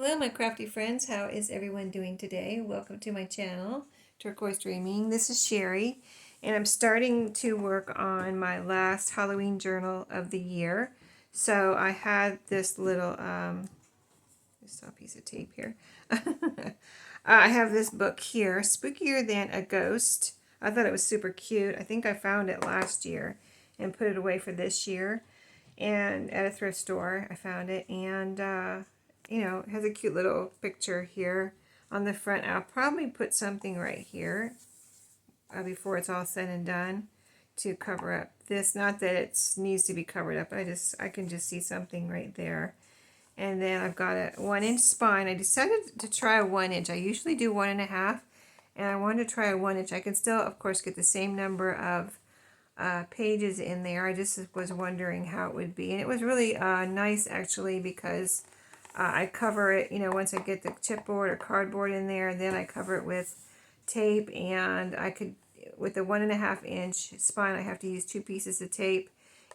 Hello my crafty friends, how is everyone doing today? Welcome to my channel, Turquoise Dreaming. This is Sheree, and I'm starting to work on my last Halloween journal of the year. So I had this little, just saw a piece of tape here. I have this book here, Spookier Than a Ghost. I thought it was super cute. I think I found it last year and put it away for this year. And at a thrift store, I found it, and you know, it has a cute little picture here on the front. I'll probably put something right here before it's all said and done to cover up this. Not that it needs to be covered up. I can just see something right there. And then I've got a 1-inch spine. I decided to try a 1-inch. I usually do 1.5, and I wanted to try a 1-inch. I can still, of course, get the same number of pages in there. I just was wondering how it would be, and it was really nice actually, because I cover it, you know, once I get the chipboard or cardboard in there, then I cover it with tape, and I could, with the 1.5-inch spine, I have to use 2 pieces of tape,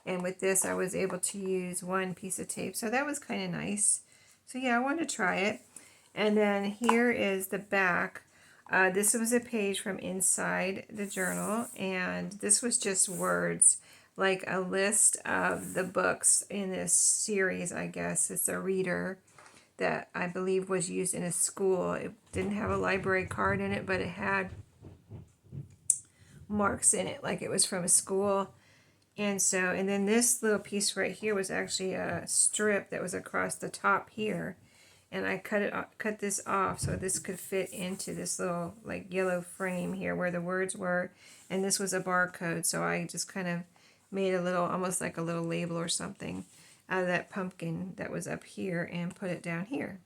and with this I was able to use 1 piece of tape, so that was kind of nice. So yeah, I wanted to try it. And then here is the back. This was a page from inside the journal, and this was just words, like a list of the books in this series, I guess. It's a reader that I believe was used in a school. It didn't have a library card in it, but it had marks in it, like it was from a school. And so, and then this little piece right here was actually a strip that was across the top here. And I cut this off so this could fit into this little like yellow frame here where the words were, and this was a barcode, so I just kind of made a little, almost like a little label or something out of that pumpkin that was up here and put it down here.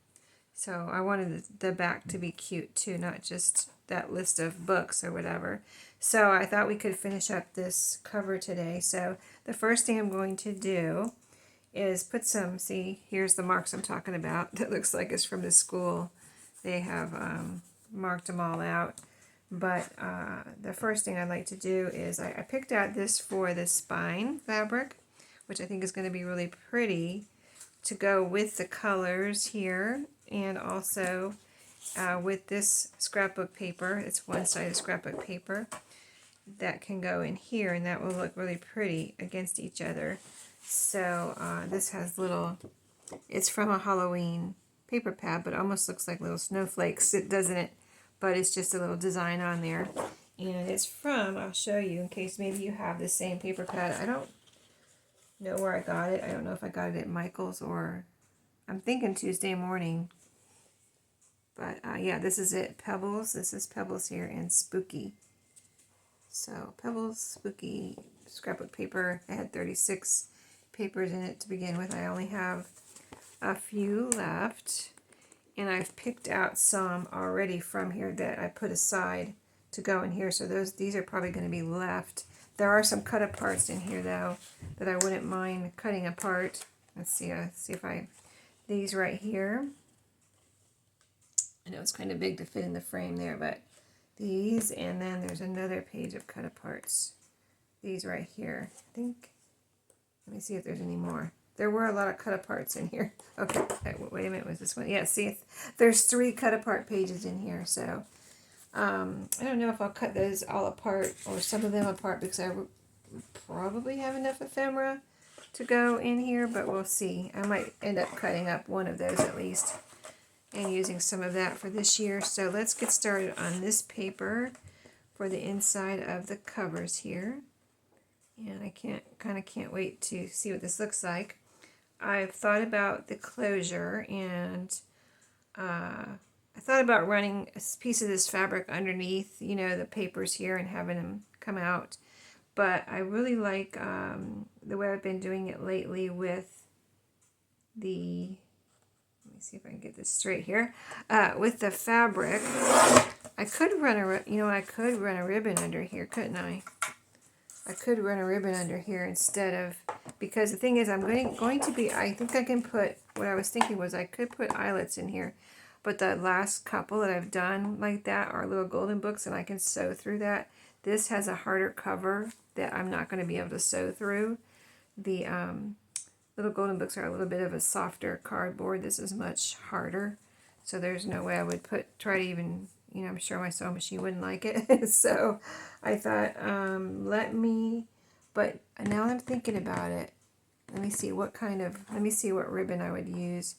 So I wanted the back to be cute too, not just that list of books or whatever. So I thought we could finish up this cover today. So the first thing I'm going to do is put some, see, here's the marks I'm talking about. That looks like it's from the school. They have marked them all out. But the first thing I'd like to do is I picked out this for the spine fabric, which I think is going to be really pretty to go with the colors here, and also with this scrapbook paper. It's one-sided scrapbook paper that can go in here, and that will look really pretty against each other. So this has little, it's from a Halloween paper pad, but it almost looks like little snowflakes, doesn't it? But it's just a little design on there. And it's from, I'll show you in case maybe you have the same paper pad. I don't know where I got it. I don't know if I got it at Michael's or, I'm thinking Tuesday Morning. But yeah, this is it. Pebbles. This is Pebbles here, and Spooky. So Pebbles, Spooky, scrapbook paper. I had 36 papers in it to begin with. I only have a few left, and I've picked out some already from here that I put aside to go in here, so these are probably going to be left. There are some cut aparts in here though that I wouldn't mind cutting apart. Let's see if I, these right here, I know it's kind of big to fit in the frame there, but these, and then there's another page of cut aparts. These right here, I think. Let me see if there's any more. There were a lot of cut aparts in here. Okay, wait a minute, was this one? Yeah, see, there's 3 cut apart pages in here, so I don't know if I'll cut those all apart or some of them apart, because I probably have enough ephemera to go in here, but we'll see. I might end up cutting up one of those at least and using some of that for this year. So let's get started on this paper for the inside of the covers here. And I can't wait to see what this looks like. I've thought about the closure, and I thought about running a piece of this fabric underneath, you know, the papers here and having them come out. But I really like the way I've been doing it lately with the, let me see if I can get this straight here, with the fabric. I could run I could run a ribbon under here, couldn't I? I could run a ribbon under here instead of, because the thing is I'm going to be, I think I can put, what I was thinking was I could put eyelets in here, but the last couple that I've done like that are little golden books, and I can sew through that. This has a harder cover that I'm not going to be able to sew through. The little golden books are a little bit of a softer cardboard. This is much harder. So there's no way I would try to even, you know, I'm sure my sewing machine wouldn't like it. So I thought, but now I'm thinking about it. Let me see what ribbon I would use.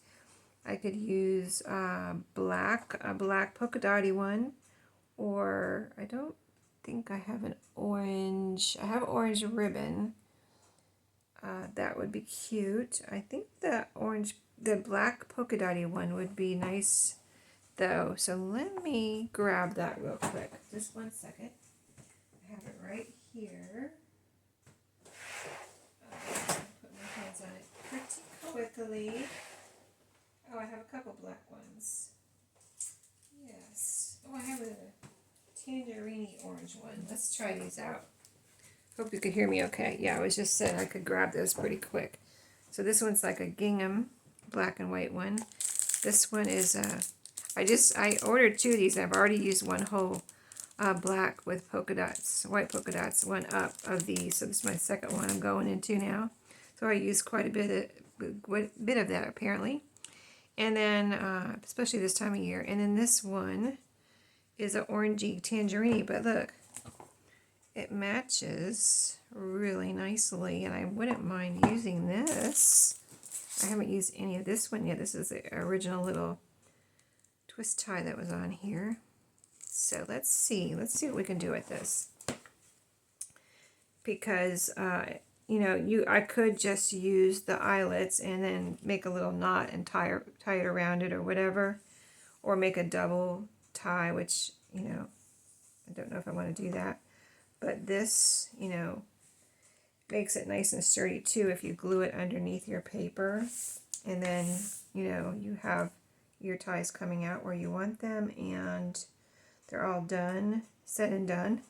I could use a black polka dotty one, or I don't think I have an orange. I have orange ribbon. That would be cute. I think the black polka dotty one would be nice though. So let me grab that real quick. Just 1 second. I have it right here. Put my hands on it pretty quickly. Oh, I have a couple black ones. Yes. Oh, I have a tangerine orange one. Let's try these out. Hope you could hear me okay. Yeah, I was just saying I could grab those pretty quick. So this one's like a gingham black and white one. This one is I ordered 2 of these. I've already used one whole black with polka dots, white polka dots, one up of these. So this is my second one I'm going into now. So I used quite a bit of that apparently. And then, especially this time of year. And then this one is an orangey tangerine, but look, it matches really nicely, and I wouldn't mind using this. I haven't used any of this one yet. This is the original little twist tie that was on here. So let's see what we can do with this. Because, you know, I could just use the eyelets and then make a little knot and tie it around it or whatever, or make a double tie, which, you know, I don't know if I want to do that. But this, you know, makes it nice and sturdy too if you glue it underneath your paper. And then, you know, you have your ties coming out where you want them, and they're all done, said and done.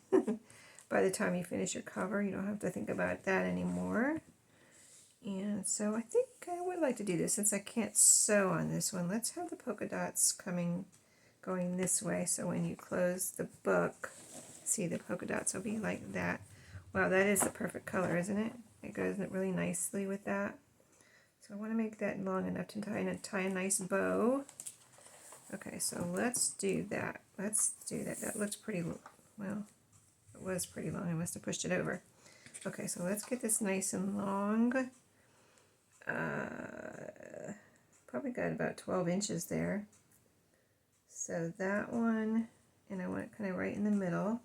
By the time you finish your cover, you don't have to think about that anymore. And so I think I would like to do this since I can't sew on this one. Let's have the polka dots going this way, so when you close the book, see, the polka dots will be like that. Wow, that is the perfect color, isn't it? It goes really nicely with that. So I want to make that long enough to tie a nice bow. Okay, so let's do that. That looks pretty, well, it was pretty long. I must have pushed it over. Okay, so let's get this nice and long. Probably got about 12 inches there. So that one, and I want it kind of right in the middle.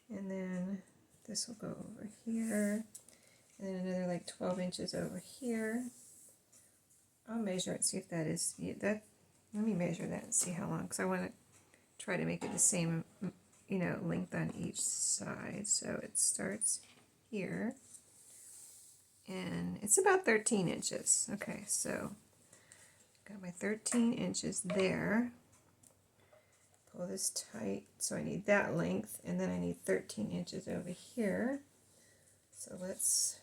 And then this will go over here. And then another like 12 inches over here. I'll measure it, see if that is, let me measure that and see how long, because I want to try to make it the same, you know, length on each side. So it starts here, and it's about 13 inches. Okay, so got my 13 inches there. Pull this tight, so I need that length, and then I need 13 inches over here. So let's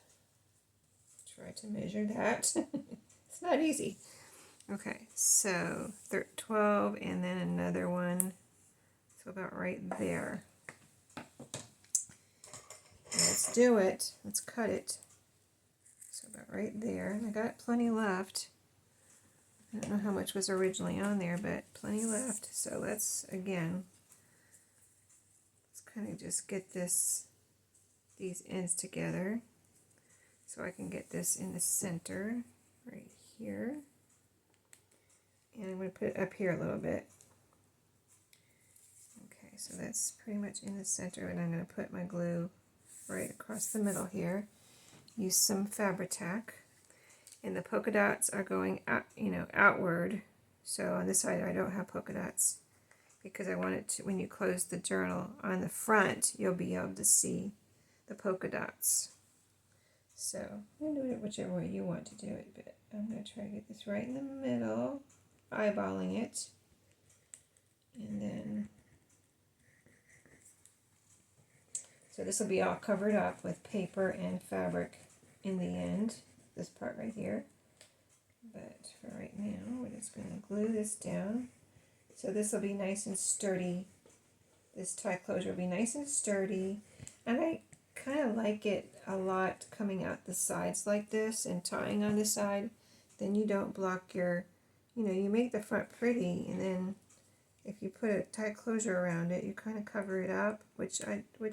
try to measure that. It's not easy. Okay, so 12, and then another one, so about right there. And let's do it. Let's cut it. So about right there. I got plenty left. I don't know how much was originally on there, but plenty left. So let's kind of just get these ends together, so I can get this in the center right here. And I'm going to put it up here a little bit. Okay, so that's pretty much in the center, and I'm going to put my glue right across the middle here. Use some Fabri-Tac, and the polka dots are going out, you know, outward. So on this side I don't have polka dots, because I want it to, when you close the journal on the front, you'll be able to see the polka dots. So I'm going to do it whichever way you want to do it, but I'm going to try to get this right in the middle, eyeballing it, and then, so this will be all covered up with paper and fabric in the end, this part right here. But for right now, we're just going to glue this down. So this will be nice and sturdy. This tie closure will be nice and sturdy. And I kind of like it a lot coming out the sides like this and tying on the side. Then you don't block your you know, you make the front pretty, and then if you put a tight closure around it, you kind of cover it up, which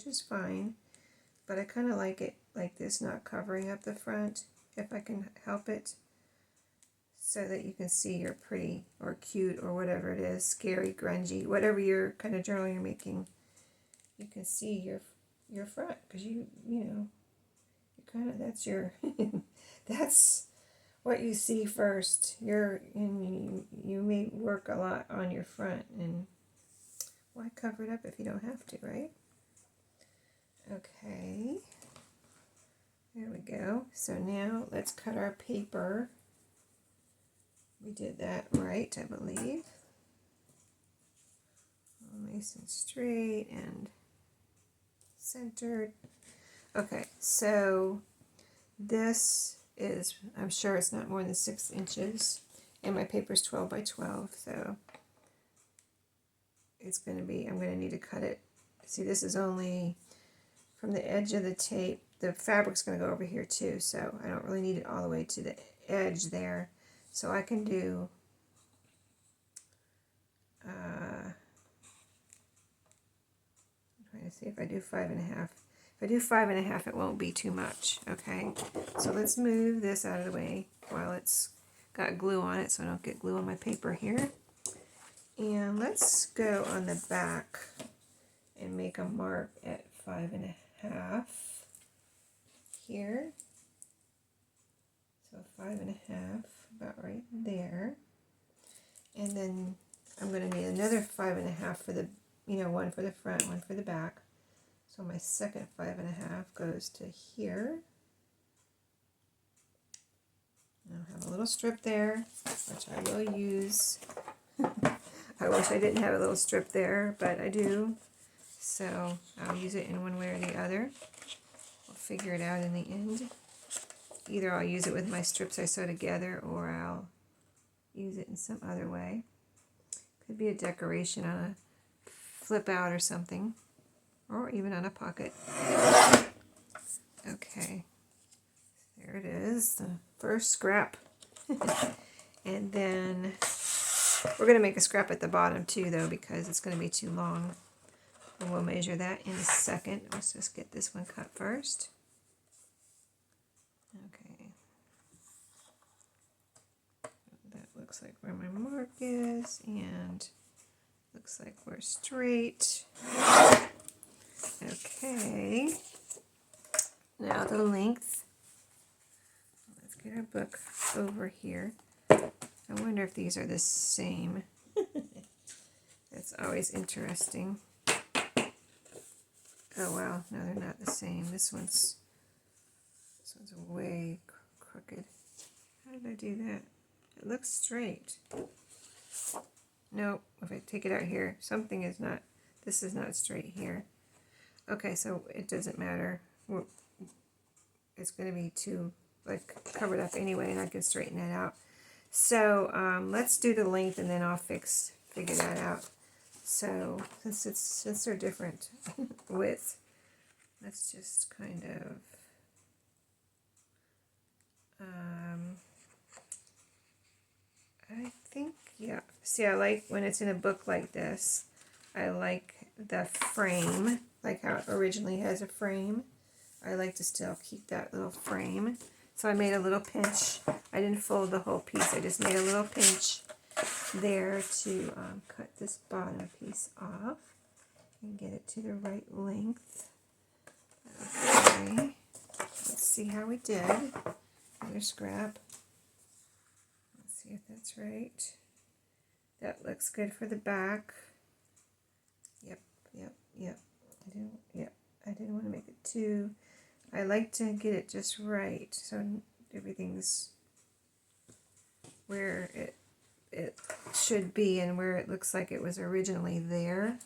is fine. But I kind of like it like this, not covering up the front, if I can help it, so that you can see your pretty or cute or whatever it is, scary, grungy, whatever your kind of journal you're making, you can see your front, because you know, you kind of, that's your that's what you see first. You may work a lot on your front, and why cover it up if you don't have to, right? Okay, there we go. So now let's cut our paper. We did that right, I believe. All nice and straight and centered. Okay, so this is, I'm sure it's not more than 6 inches, and my paper is 12 by 12, so it's going to be, I'm going to need to cut it. See, this is only from the edge of the tape. The fabric's going to go over here too, so I don't really need it all the way to the edge there. So I can do I'm trying to see if I do 5.5. If I do 5.5, it won't be too much. Okay, so let's move this out of the way while it's got glue on it, so I don't get glue on my paper here. And let's go on the back and make a mark at 5.5 here. So 5.5, about right there. And then I'm going to need another 5.5 for the, one for the front, one for the back. So my second 5.5 goes to here. I'll have a little strip there, which I will use. I wish I didn't have a little strip there, but I do. So I'll use it in one way or the other. We'll figure it out in the end. Either I'll use it with my strips I sew together, or I'll use it in some other way. Could be a decoration on a flip out or something, or even on a pocket. Okay, there it is, the first scrap. And then we're going to make a scrap at the bottom too, though, because it's going to be too long. And we'll measure that in a second. Let's just get this one cut first. Okay. That looks like where my mark is, and looks like we're straight. Okay. Now the length. Let's get our book over here. I wonder if these are the same. That's always interesting. Oh wow, no, they're not the same. This one's way crooked. How did I do that? It looks straight. Nope, if I take it out here, something is not, this is not straight here. Okay, so it doesn't matter. It's going to be too, covered up anyway, and I can straighten that out. So let's do the length, and then I'll figure that out. So since they're different width, let's just kind of I think, yeah. See, I like when it's in a book like this, I like the frame, like how it originally has a frame. I like to still keep that little frame. So I made a little pinch. I didn't fold the whole piece. I just made a little pinch there to cut this bottom piece off and get it to the right length. Okay. Let's see how we did. Another scrap. Let's see if that's right. That looks good for the back. Yep. I didn't want to make it too. I like to get it just right, so everything's where it should be and where it looks like it was originally there.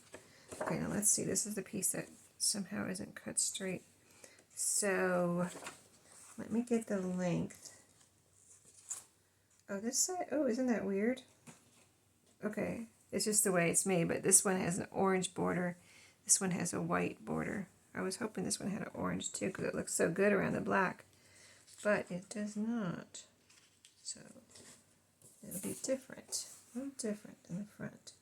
Okay, now let's see. This is the piece that somehow isn't cut straight. So let me get the length. Oh, this side. Oh, isn't that weird? Okay, it's just the way it's made, but this one has an orange border. This one has a white border. I was hoping this one had an orange too, because it looks so good around the black, but it does not. So It'll be different, a little different in the front.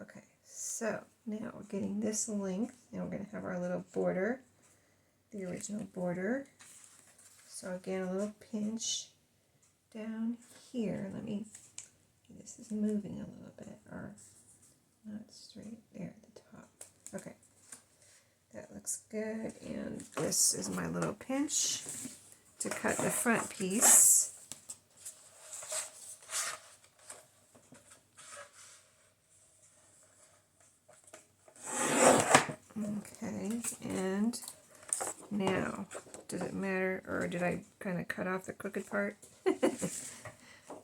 Okay, so now we're getting this length, and we're going to have our little border, the original border. So again, a little pinch down here. This is moving a little bit, or not straight there at the top. Okay, that looks good. And this is my little pinch to cut the front piece. Okay, and now, does it matter, or did I kind of cut off the crooked part? I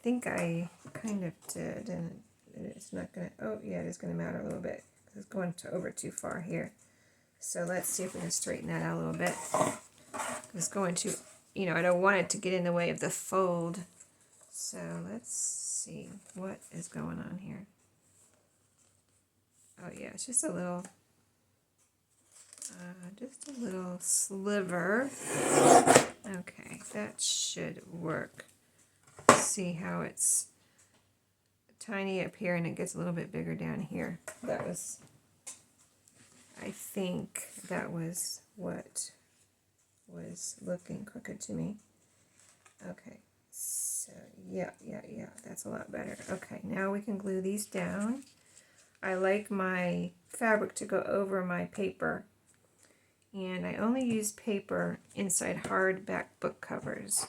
think I kind of did, and it's not going to, oh yeah, it is going to matter a little bit. It's going over too far here. So let's see if we can straighten that out a little bit. It's going to, I don't want it to get in the way of the fold. So let's see what is going on here. Oh yeah, it's just a little sliver. Okay, that should work. See how it's tiny up here and it gets a little bit bigger down here. I think that was what was looking crooked to me. Okay, so yeah, that's a lot better. Okay, now we can glue these down. I like my fabric to go over my paper, and I only use paper inside hardback book covers.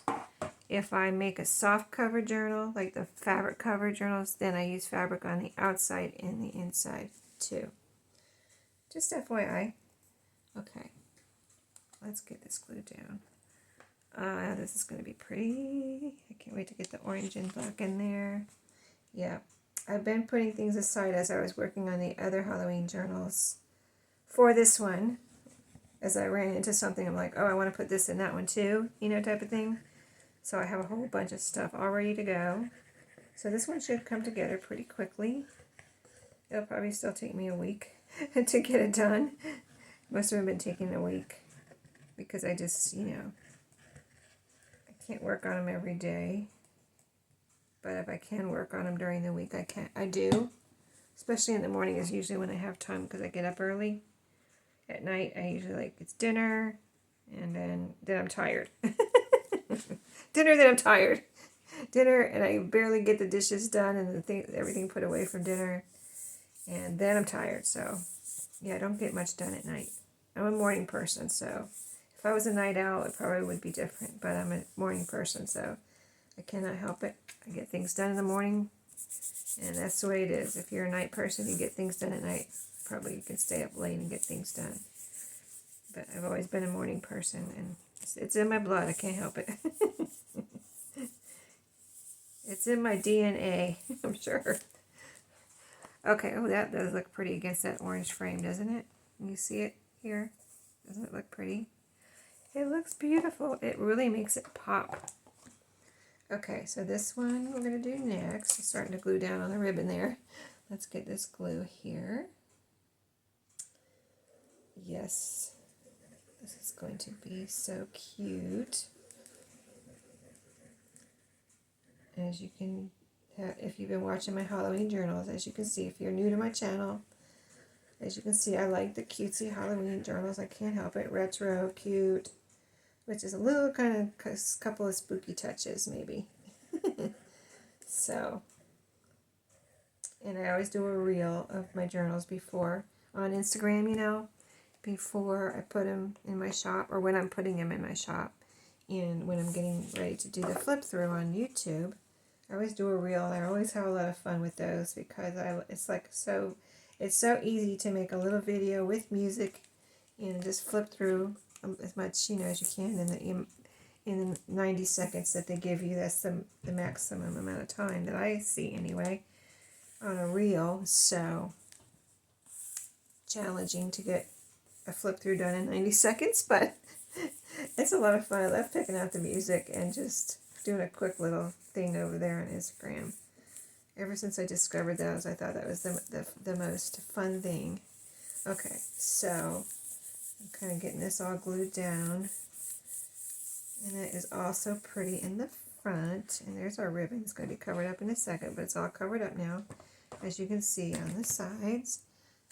If I make a soft cover journal, like the fabric cover journals, then I use fabric on the outside and the inside too. Just FYI. Okay, let's get this glued down. This is going to be pretty. I can't wait to get the orange and black in there. Yeah, I've been putting things aside as I was working on the other Halloween journals. For this one, as I ran into something, I'm like, oh, I want to put this in that one too, type of thing. So I have a whole bunch of stuff all ready to go. So this one should come together pretty quickly. It'll probably still take me a week to get it done. Most of them have been taking a week because I just, I can't work on them every day. But if I can work on them during the week, I do. Especially in the morning is usually when I have time because I get up early. At night, I usually it's dinner, and then I'm tired. Dinner, then I'm tired. Dinner, and I barely get the dishes done and everything put away from dinner. And then I'm tired, so yeah, I don't get much done at night. I'm a morning person, so if I was a night owl, it probably would be different, but I'm a morning person, so I cannot help it. I get things done in the morning, and that's the way it is. If you're a night person, you get things done at night. Probably you can stay up late and get things done. But I've always been a morning person, and it's in my blood. I can't help it. It's in my DNA, I'm sure. Okay, oh, that does look pretty against that orange frame, doesn't it? Can you see it here? Doesn't it look pretty? It looks beautiful. It really makes it pop. Okay, so this one we're going to do next. I'm starting to glue down on the ribbon there. Let's get this glue here. Yes, this is going to be so cute. As you can, if you've been watching my Halloween journals, as you can see, if you're new to my channel, as you can see, I like the cutesy Halloween journals. I can't help it. Retro, cute, which is a little kind of a couple of spooky touches, maybe. So, and I always do a reel of my journals before on Instagram, before I put them in my shop, or when I'm putting them in my shop, and when I'm getting ready to do the flip through on YouTube. I always do a reel. I always have a lot of fun with those because it's so easy to make a little video with music and just flip through as much as you can in the 90 seconds that they give you. That's the maximum amount of time that I see anyway on a reel. So challenging to get a flip through done in 90 seconds, but it's a lot of fun. I love picking out the music and just doing a quick little thing over there on Instagram. Ever since I discovered those, I thought that was the most fun thing. Okay, so I'm kind of getting this all glued down. And it is also pretty in the front, and there's our ribbon. It's going to be covered up in a second, but it's all covered up now, as you can see on the sides.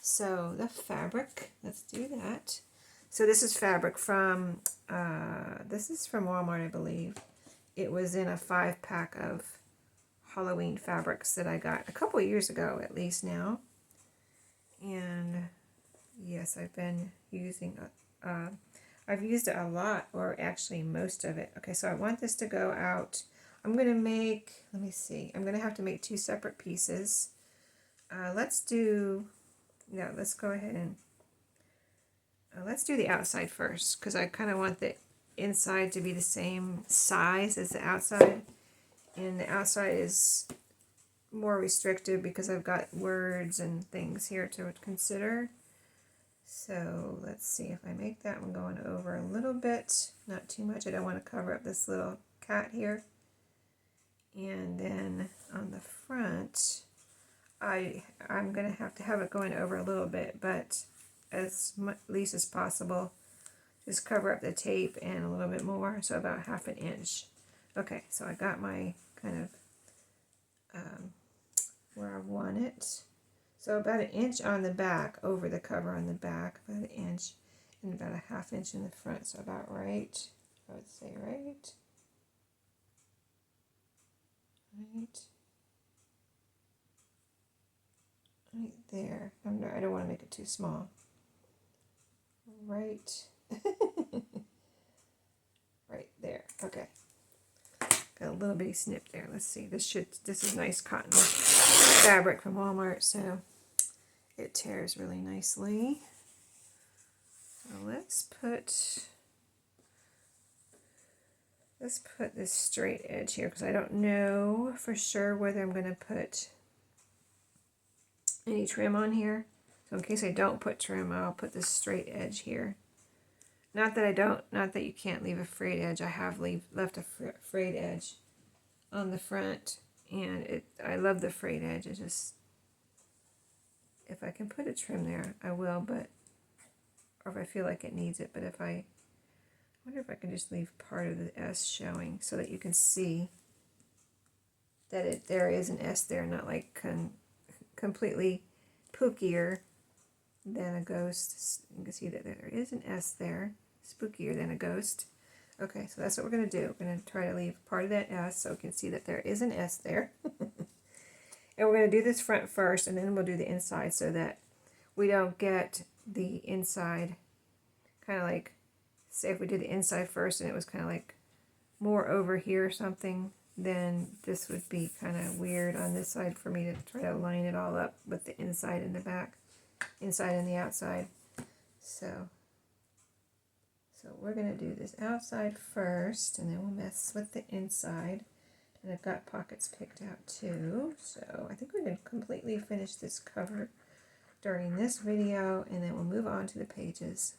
So the fabric, let's do that. So this is fabric from, this is from Walmart, I believe. It was in a 5-pack of Halloween fabrics that I got a couple of years ago, at least now. And yes, I've been using, I've used it a lot, or actually most of it. Okay, so I want this to go out. I'm going to make, let me see, I'm going to have to make 2 separate pieces. Let's go ahead and, let's do the outside first, because I kind of want the inside to be the same size as the outside. And the outside is more restrictive because I've got words and things here to consider. So let's see if I make that one going over a little bit, not too much. I don't want to cover up this little cat here. And then on the front, I'm going to have it going over a little bit, but as least as possible. Just cover up the tape and a little bit more, so about 1/2 inch. Okay, so I got my kind of where I want it. So about 1 inch on the back, over the cover on the back, about 1 inch, and about 1/2 inch in the front, so about right, I would say right there. I don't want to make it too small. Right, right there. Okay, got a little bitty snip there. Let's see. This is nice cotton fabric from Walmart, so it tears really nicely. So let's put this straight edge here, because I don't know for sure whether I'm going to put any trim on here. So in case I don't put trim, I'll put this straight edge here. Not that you can't leave a frayed edge. I have left a frayed edge on the front, and I love the frayed edge. It's just, if I can put a trim there, I will, or if I feel like it needs it. But I wonder if I can just leave part of the S showing so that you can see that there is an S there, not like completely pookier than a ghost. You can see that there is an S there, spookier than a ghost. Okay, so that's what we're going to do. We're going to try to leave part of that S so we can see that there is an S there. And we're going to do this front first, and then we'll do the inside, so that we don't get the inside kind of like, say if we did the inside first and it was kind of like more over here or something, then this would be kind of weird on this side for me to try to line it all up with the inside and the back, inside and the outside. So we're going to do this outside first, and then we'll mess with the inside. And I've got pockets picked out too, so I think we're going to completely finish this cover during this video, and then we'll move on to the pages.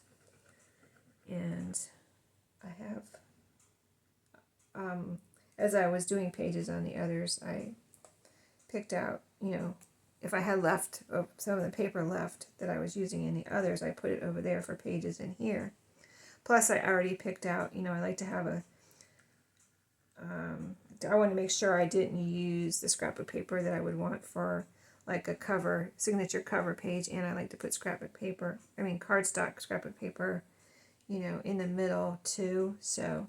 And I have, as I was doing pages on the others, I picked out, if I had left some of the paper left that I was using in the others, I put it over there for pages in here. Plus, I already picked out, I like to have I want to make sure I didn't use the scrapbook paper that I would want for like a signature cover page, and I like to put cardstock scrapbook paper, in the middle too. So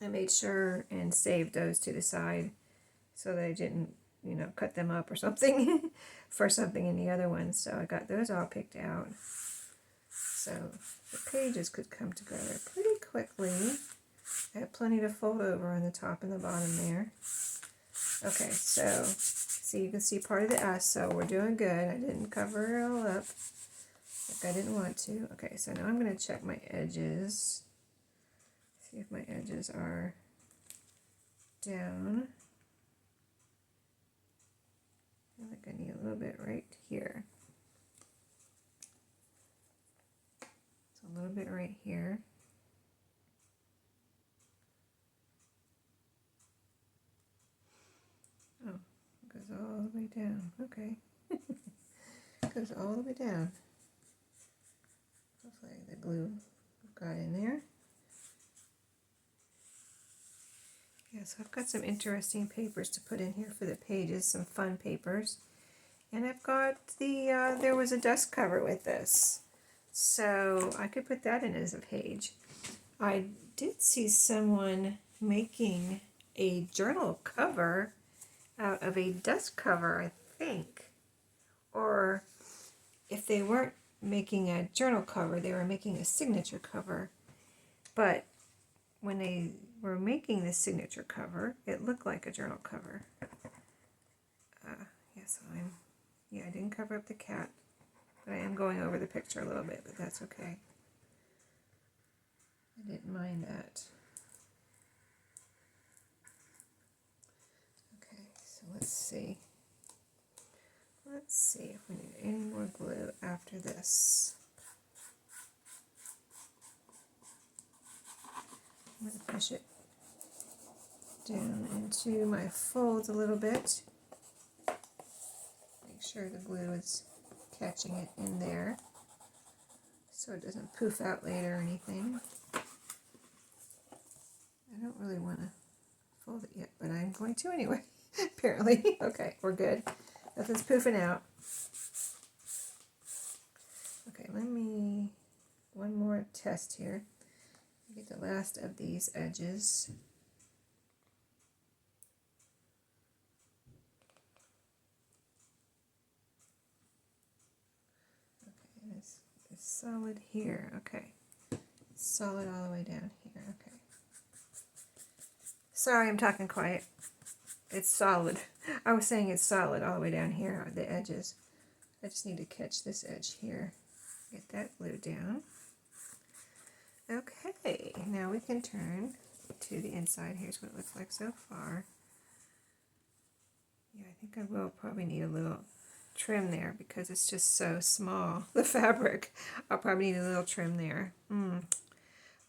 I made sure and saved those to the side so that I didn't, cut them up or something for something in the other ones. So I got those all picked out. So the pages could come together pretty quickly. I have plenty to fold over on the top and the bottom there. Okay, so you can see part of the S, so we're doing good. I didn't cover it all up like I didn't want to. Okay, so now I'm going to check my edges. See if my edges are down. I think I need a little bit right here. So a little bit right here. Oh, it goes all the way down. Okay. It goes all the way down. Hopefully the glue got in there. Yeah, so I've got some interesting papers to put in here for the pages, some fun papers. And I've got the, there was a dust cover with this. So I could put that in as a page. I did see someone making a journal cover out of a dust cover, I think. Or if they weren't making a journal cover, they were making a signature cover. But when they were making the signature cover, it looked like a journal cover. Yes, I didn't cover up the cat, but I am going over the picture a little bit, but that's okay. I didn't mind that. Okay, so let's see. Let's see if we need any more glue after this. I'm going to push it down into my folds a little bit. Make sure the glue is catching it in there so it doesn't poof out later or anything. I don't really want to fold it yet, but I'm going to anyway, apparently. Okay, we're good. Nothing's poofing out. Okay, one more test here. Get the last of these edges. Okay, it's solid here. Okay, it's solid all the way down here. Okay. Sorry, I'm talking quiet. It's solid. I was saying it's solid all the way down here on the edges. I just need to catch this edge here. Get that glue down. Okay, now we can turn to the inside. Here's what it looks like so far. Yeah, I think I will probably need a little trim there because it's just so small, the fabric. I'll probably need a little trim there.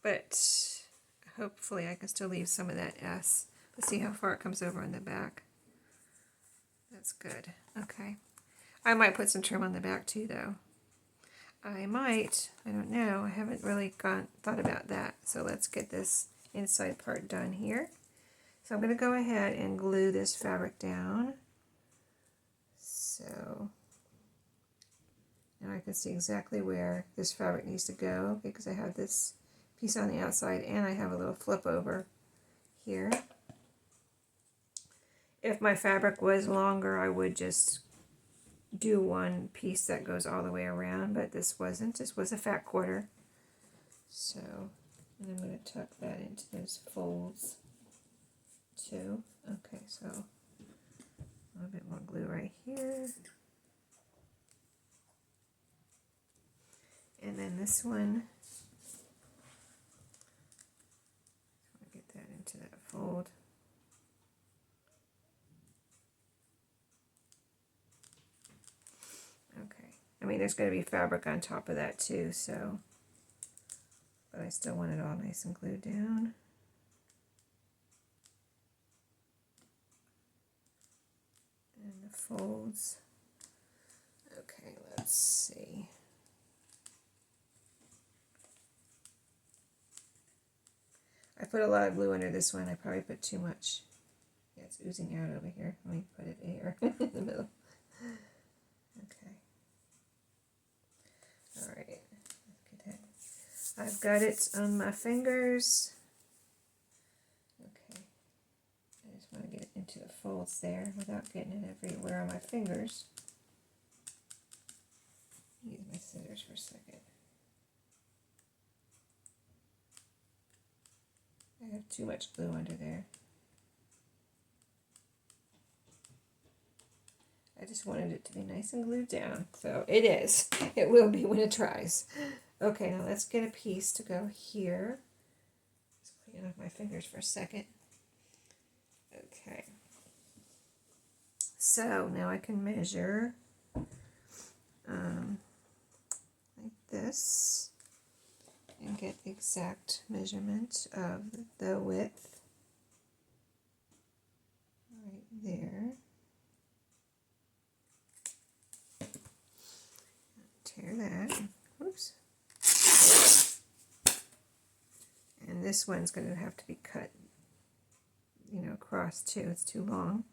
But hopefully I can still leave some of that S. Let's see how far it comes over on the back. That's good. Okay. I might put some trim on the back too, though. I might. I don't know. I haven't really thought about that. So let's get this inside part done here. So I'm going to go ahead and glue this fabric down. So now I can see exactly where this fabric needs to go because I have this piece on the outside and I have a little flip over here. If my fabric was longer, I would just do one piece that goes all the way around, but this wasn't. This was a fat quarter. So, and I'm going to tuck that into those folds too. Okay, so a little bit more glue right here. And then this one, get that into that fold. Okay, I mean there's going to be fabric on top of that too, so, but I still want it all nice and glued down. And the folds. Okay, let's see. I put a lot of glue under this one. I probably put too much. Yeah, it's oozing out over here. Let me put it here in the middle. Okay. All right. Let's get that. I've got it on my fingers. Okay. I just want to get it into the folds there without getting it everywhere on my fingers. Use my scissors for a second. I have too much glue under there. I just wanted it to be nice and glued down. So it is. It will be when it dries. Okay, now let's get a piece to go here. Just clean off my fingers for a second. Okay. So now I can measure like this. And get the exact measurement of the width right there. Tear that. Oops. And this one's going to have to be cut. you know, across too. It's too long.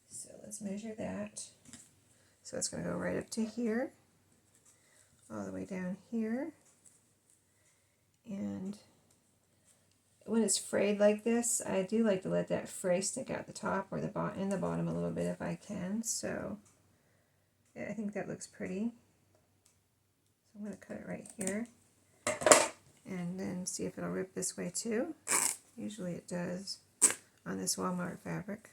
So let's measure that. So it's going to go right up to here, all the way down here. And when it's frayed like this, I do like to let that fray stick out the top or the bottom a little bit if I can. So yeah, I think that looks pretty. So I'm going to cut it right here and then see if it'll rip this way too. Usually it does on this Walmart fabric.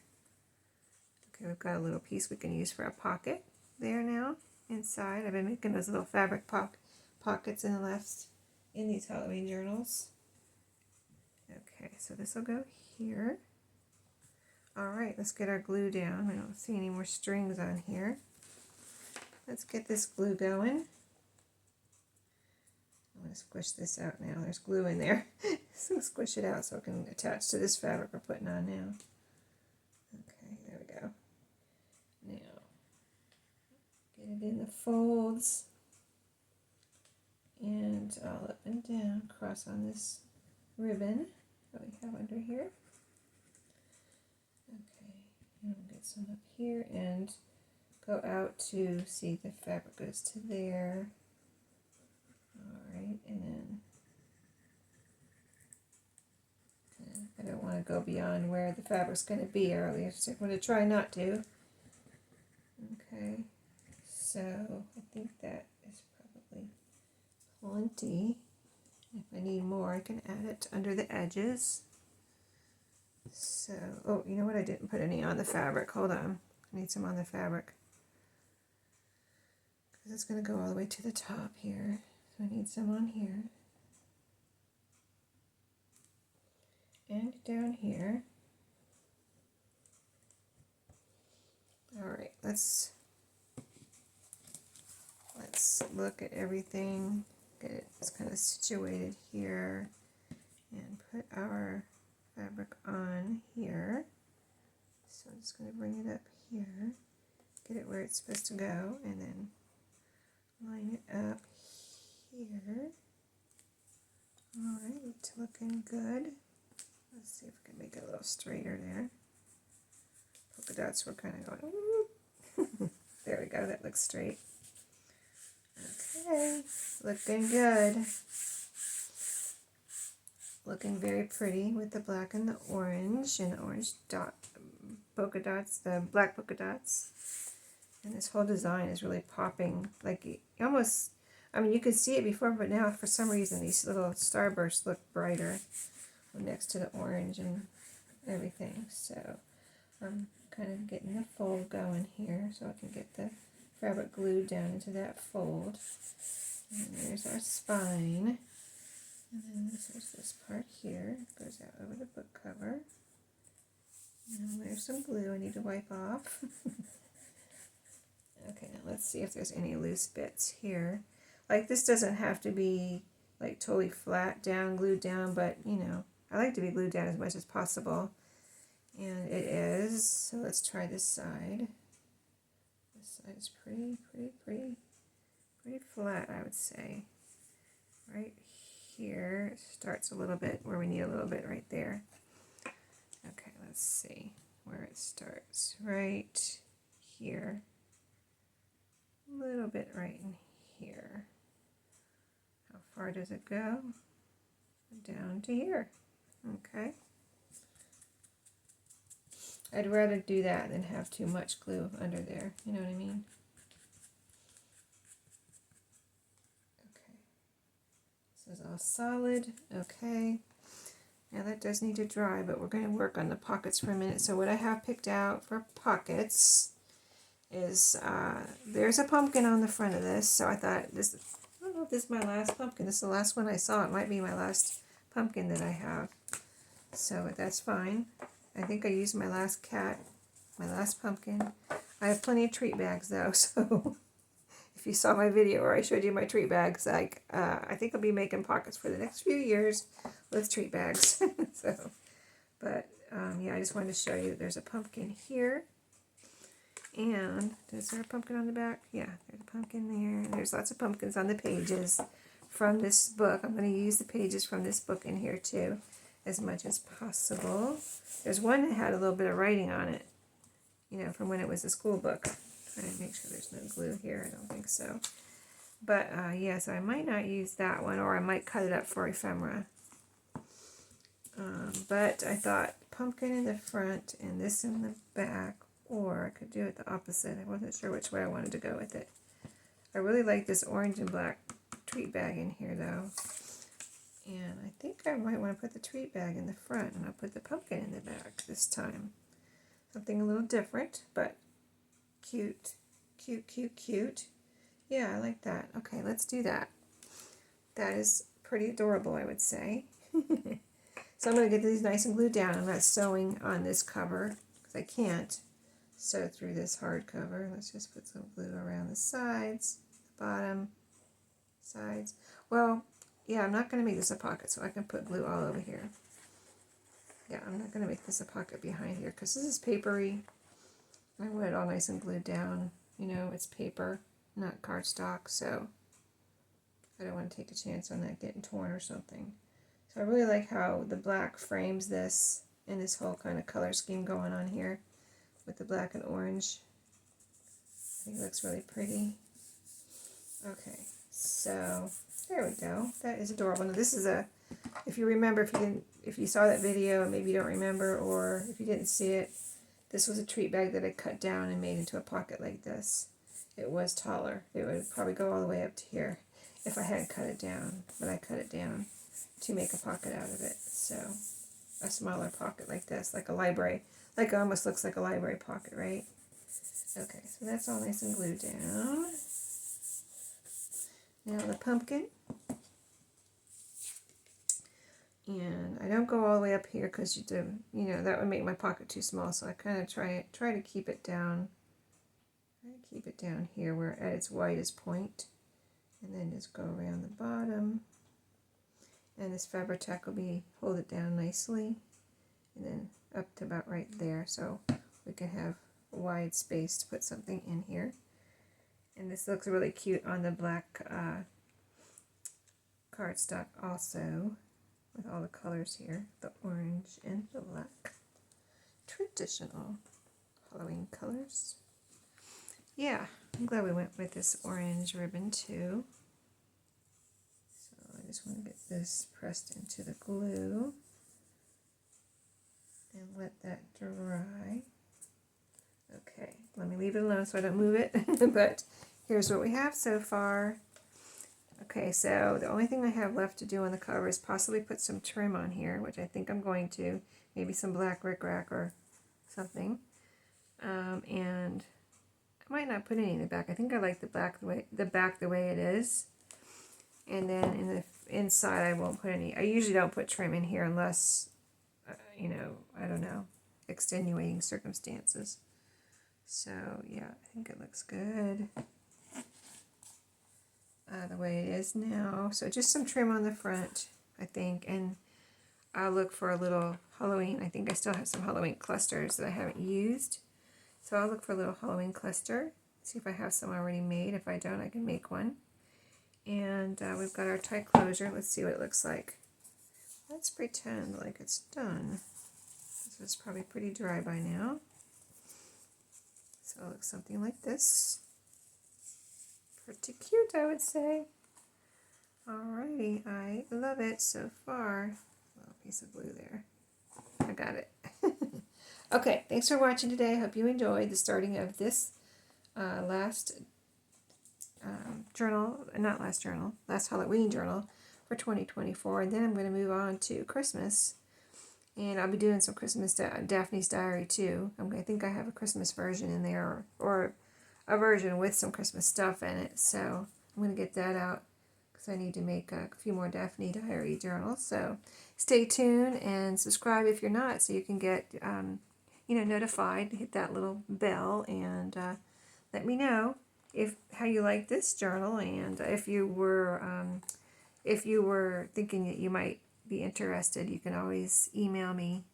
Okay, we've got a little piece we can use for a pocket there now inside. I've been making those little fabric pockets in these Halloween journals. Okay, so this will go here. Alright, let's get our glue down. I don't see any more strings on here. Let's get this glue going. I'm going to squish this out now. There's glue in there. So squish it out so it can attach to this fabric we're putting on now. Okay, there we go. Now, get it in the folds and all up and down, cross on this ribbon that we have under here. Okay, and we'll get some up here and go out to see the fabric goes to there. Alright, and then I don't want to go beyond where the fabric's going to be earlier, so I'm going to try not to. Okay, so I think that is probably plenty. If I need more, I can add it under the edges. So, oh, you know what? I didn't put any on the fabric. Hold on. I need some on the fabric. Because it's going to go all the way to the top here. So I need some on here. And down here. Alright, let's look at everything. Get it kind of situated here. And put our fabric on here. So I'm just going to bring it up here. Get it where it's supposed to go. And then line it up here. Alright, it's looking good. Let's see if we can make it a little straighter there. Polka dots were kind of going, whoop. There we go, that looks straight. Okay, looking good. Looking very pretty with the black and the orange dot polka dots, the black polka dots. And this whole design is really popping, like almost, I mean, you could see it before, but now for some reason these little starbursts look brighter next to the orange and everything. So I'm kind of getting the fold going here so I can get the fabric glued down into that fold. And there's our spine. And then this is this part here. It goes out over the book cover. And there's some glue I need to wipe off. Okay, now let's see if there's any loose bits here. Like this doesn't have to be like totally flat down, glued down, but you know, I like to be glued down as much as possible. And it is. So let's try this side. This side is pretty flat, I would say. Right here, it starts a little bit where we need a little bit right there. Okay, let's see where it starts. Right here. A little bit right in here. How far does it go? Down to here. Okay. I'd rather do that than have too much glue under there. You know what I mean? Okay. This is all solid. Okay. Now that does need to dry, but we're going to work on the pockets for a minute. So what I have picked out for pockets is there's a pumpkin on the front of this. So I thought this, I don't know if this is my last pumpkin. This is the last one I saw. It might be my last pumpkin that I have. So that's fine. I think I used my last pumpkin. I have plenty of treat bags though, so if you saw my video where I showed you my treat bags, like I think I'll be making pockets for the next few years with treat bags. So, but yeah, I just wanted to show you that there's a pumpkin here. And is there a pumpkin on the back? Yeah, there's a pumpkin there. There's lots of pumpkins on the pages from this book. I'm going to use the pages from this book in here too. as much as possible. There's one that had a little bit of writing on it, you know, from when it was a school book. Trying to make sure there's no glue here. I don't think so. But yeah, so I might not use that one, or I might cut it up for ephemera. But I thought pumpkin in the front and this in the back, or I could do it the opposite. I wasn't sure which way I wanted to go with it. I really like this orange and black treat bag in here though. And I think I might want to put the treat bag in the front, and I'll put the pumpkin in the back this time. Something a little different, but cute. Cute, cute, cute. Yeah, I like that. Okay, let's do that. That is pretty adorable, I would say. So I'm going to get these nice and glued down. I'm not sewing on this cover because I can't sew through this hardcover. Let's just put some glue around the sides, the bottom, sides. Well, yeah, I'm not going to make this a pocket, so I can put glue all over here. Yeah, I'm not going to make this a pocket behind here because this is papery. I want it all nice and glued down. You know, it's paper, not cardstock, so I don't want to take a chance on that getting torn or something. So I really like how the black frames this and this whole kind of color scheme going on here with the black and orange. I think it looks really pretty. Okay, so there we go. That is adorable. Now this is a, if you remember, if you saw that video, maybe you don't remember, or if you didn't see it, this was a treat bag that I cut down and made into a pocket like this. It was taller. It would probably go all the way up to here if I hadn't cut it down, but I cut it down to make a pocket out of it. So a smaller pocket like this, like a library, like it almost looks like a library pocket, right? Okay, so that's all nice and glued down. Now the pumpkin. And I don't go all the way up here because you know, that would make my pocket too small. So I kind of try to keep it down. Keep it down here where at its widest point, and then just go around the bottom. And this Fabri-Tac will hold it down nicely, and then up to about right there, so we can have a wide space to put something in here. And this looks really cute on the black cardstock also, with all the colors here, the orange and the black. Traditional Halloween colors. Yeah, I'm glad we went with this orange ribbon too. So I just want to get this pressed into the glue and let that dry. Okay, let me leave it alone so I don't move it. But here's what we have so far. Okay, so the only thing I have left to do on the cover is possibly put some trim on here, which I think I'm going to. Maybe some black rickrack or something. And I might not put any in the back. I think I like the back the way it is. And then in the inside I won't put any. I usually don't put trim in here unless, you know, I don't know, extenuating circumstances. So yeah, I think it looks good the way it is now. So just some trim on the front, I think, and I'll look for a little Halloween. I think I still have some Halloween clusters that I haven't used. So I'll look for a little Halloween cluster, see if I have some already made. If I don't, I can make one. And we've got our tie closure. Let's see what it looks like. Let's pretend like it's done. This is probably pretty dry by now. So it looks something like this. Pretty cute, I would say. Alrighty, I love it so far. A little piece of glue there. I got it. Okay, thanks for watching today. I hope you enjoyed the starting of this last Halloween journal for 2024. And then I'm going to move on to Christmas. And I'll be doing some Christmas Daphne's Diary too. I think I have a Christmas version in there, or a version with some Christmas stuff in it. So I'm going to get that out because I need to make a few more Daphne Diary journals. So stay tuned and subscribe if you're not, so you can get notified. Hit that little bell and let me know how you like this journal, and if you were thinking that you might be interested, you can always email me.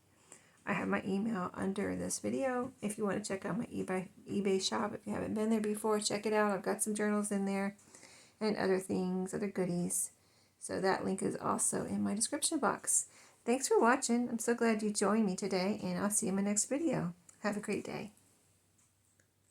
I have my email under this video. If you want to check out my eBay shop, if you haven't been there before, check it out. I've got some journals in there and other things, other goodies. So that link is also in my description box. Thanks for watching. I'm so glad you joined me today, and I'll see you in my next video. Have a great day.